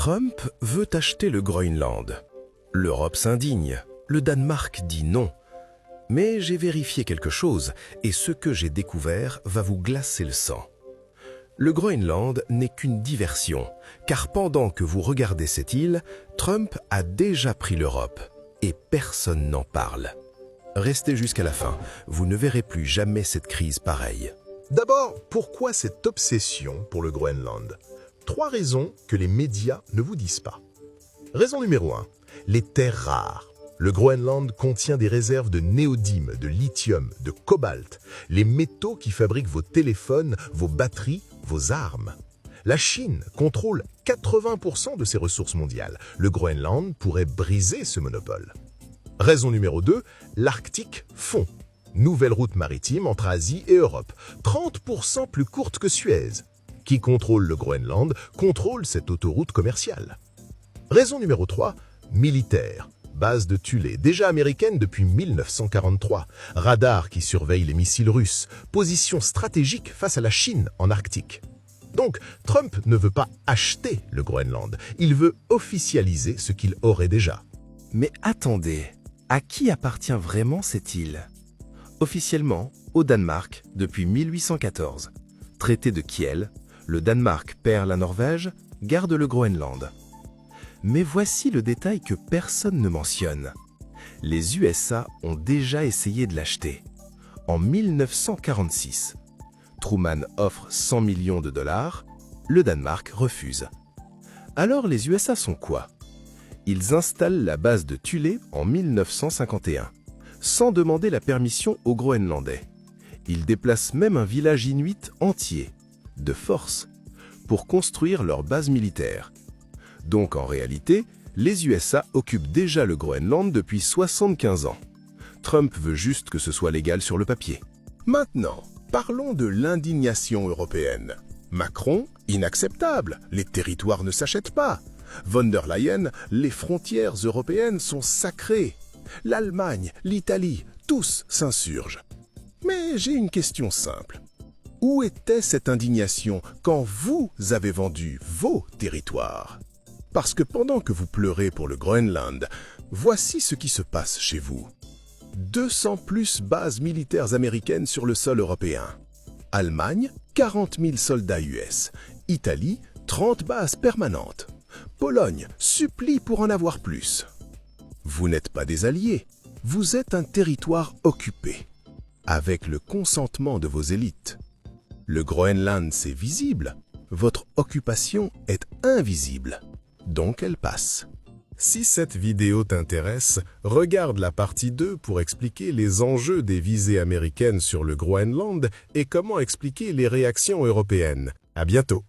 Trump veut acheter le Groenland. L'Europe s'indigne, le Danemark dit non. Mais j'ai vérifié quelque chose et ce que j'ai découvert va vous glacer le sang. Le Groenland n'est qu'une diversion, car pendant que vous regardez cette île, Trump a déjà pris l'Europe et personne n'en parle. Restez jusqu'à la fin, vous ne verrez plus jamais cette crise pareille. D'abord, pourquoi cette obsession pour le Groenland? 3 raisons que les médias ne vous disent pas. Raison numéro 1, les terres rares. Le Groenland contient des réserves de néodyme, de lithium, de cobalt, les métaux qui fabriquent vos téléphones, vos batteries, vos armes. La Chine contrôle 80% de ces ressources mondiales. Le Groenland pourrait briser ce monopole. Raison numéro 2, l'Arctique fond. Nouvelle route maritime entre Asie et Europe, 30% plus courte que Suez. Qui contrôle le Groenland contrôle cette autoroute commerciale. Raison numéro 3, militaire. Base de Thulé, déjà américaine depuis 1943. Radar qui surveille les missiles russes. Position stratégique face à la Chine en Arctique. Donc, Trump ne veut pas acheter le Groenland. Il veut officialiser ce qu'il aurait déjà. Mais attendez, à qui appartient vraiment cette île? Officiellement, au Danemark depuis 1814. Traité de Kiel, le Danemark perd la Norvège, garde le Groenland. Mais voici le détail que personne ne mentionne. Les USA ont déjà essayé de l'acheter. En 1946, Truman offre 100 millions de dollars, le Danemark refuse. Alors les USA sont quoi? Ils installent la base de Thulé en 1951, sans demander la permission aux Groenlandais. Ils déplacent même un village inuit entier, de force, pour construire leur base militaire. Donc en réalité, les USA occupent déjà le Groenland depuis 75 ans. Trump veut juste que ce soit légal sur le papier. Maintenant, parlons de l'indignation européenne. Macron, inacceptable, les territoires ne s'achètent pas. Von der Leyen, les frontières européennes sont sacrées. L'Allemagne, l'Italie, tous s'insurgent. Mais j'ai une question simple. Où était cette indignation quand vous avez vendu vos territoires? Parce que pendant que vous pleurez pour le Groenland, voici ce qui se passe chez vous. 200 plus bases militaires américaines sur le sol européen. Allemagne, 40 000 soldats US. Italie, 30 bases permanentes. Pologne supplie pour en avoir plus. Vous n'êtes pas des alliés, vous êtes un territoire occupé, avec le consentement de vos élites. Le Groenland, c'est visible, votre occupation est invisible. Donc elle passe. Si cette vidéo t'intéresse, regarde la partie 2 pour expliquer les enjeux des visées américaines sur le Groenland et comment expliquer les réactions européennes. À bientôt.